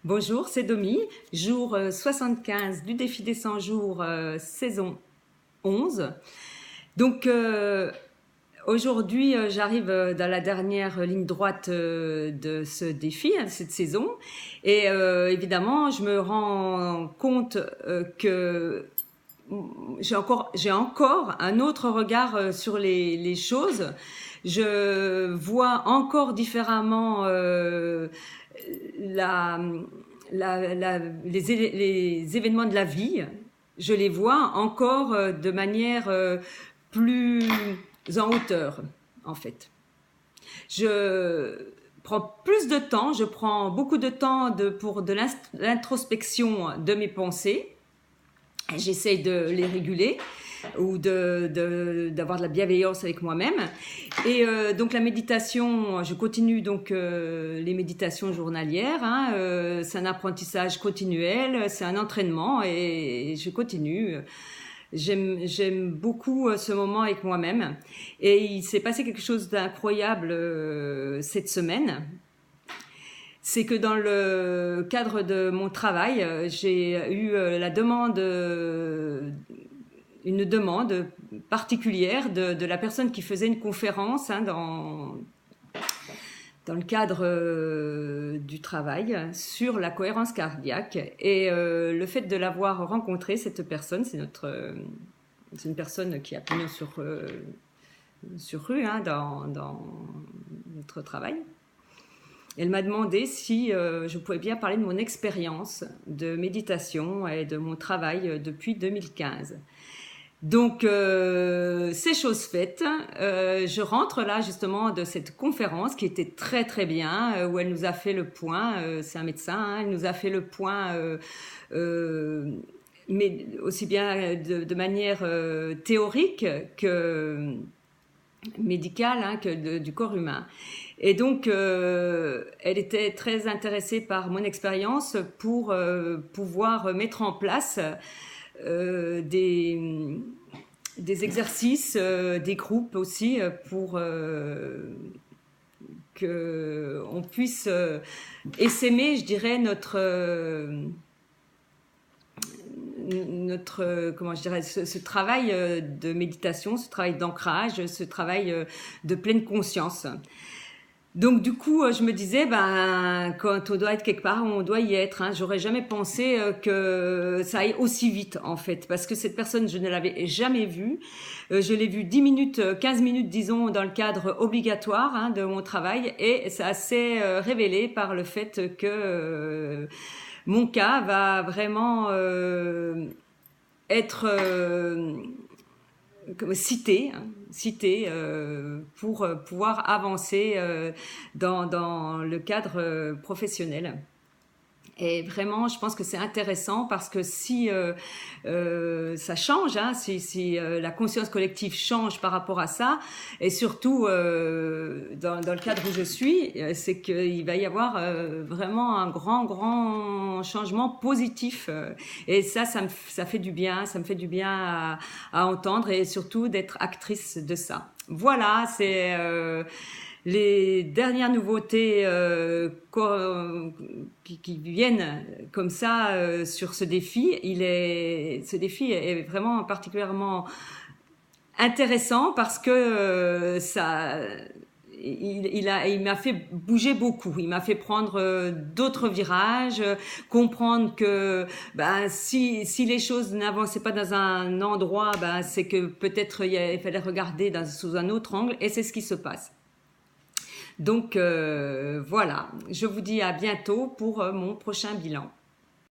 Bonjour, c'est Domi, jour 75 du défi des 100 jours, saison 11. Donc aujourd'hui, j'arrive dans la dernière ligne droite de ce défi, de cette saison. Et évidemment, je me rends compte que j'ai encore un autre regard sur les choses. Je vois encore différemment la, les événements de la vie. Je les vois encore de manière plus en hauteur, en fait. Je prends plus de temps, je prends beaucoup de temps pour de l'introspection de mes pensées. J'essaie de les réguler ou d'avoir de la bienveillance avec moi-même. Et donc la méditation, je continue donc les méditations journalières. C'est un apprentissage continuel, c'est un entraînement et je continue. J'aime beaucoup ce moment avec moi-même. Et il s'est passé quelque chose d'incroyable cette semaine. C'est que dans le cadre de mon travail, j'ai eu une demande particulière de la personne qui faisait une conférence dans le cadre du travail sur la cohérence cardiaque. Et le fait de l'avoir rencontrée, cette personne, c'est une personne qui a pignon sur rue dans notre travail. Elle m'a demandé si je pouvais bien parler de mon expérience de méditation et de mon travail depuis 2015. Donc, c'est chose faite. Je rentre là justement de cette conférence qui était très très bien, où elle nous a fait le point, c'est un médecin, elle nous a fait le point, mais aussi bien de manière théorique que médicale, que du corps humain. Et donc, elle était très intéressée par mon expérience pour pouvoir mettre en place des exercices, des groupes aussi, pour qu'on puisse essaimer, je dirais, comment je dirais, ce travail de méditation, ce travail d'ancrage, ce travail de pleine conscience. Donc du coup, je me disais, quand on doit être quelque part, on doit y être. J'aurais jamais pensé que ça aille aussi vite, en fait, parce que cette personne, je ne l'avais jamais vue. Je l'ai vue 10 minutes, 15 minutes, disons, dans le cadre obligatoire de mon travail, et ça s'est révélé par le fait que mon cas va vraiment être cité pour pouvoir avancer dans le cadre professionnel. Et vraiment, je pense que c'est intéressant parce que si ça change, si la conscience collective change par rapport à ça, et surtout dans le cadre où je suis, c'est qu'il va y avoir vraiment un grand changement positif. Et ça fait du bien, ça me fait du bien à entendre et surtout d'être actrice de ça. Voilà, c'est les dernières nouveautés qui viennent comme ça sur ce défi. Ce défi est vraiment particulièrement intéressant parce que il m'a fait bouger beaucoup. Il m'a fait prendre d'autres virages, comprendre que si les choses n'avançaient pas dans un endroit, c'est que peut-être il fallait regarder sous un autre angle, et c'est ce qui se passe. Donc voilà, je vous dis à bientôt pour mon prochain bilan.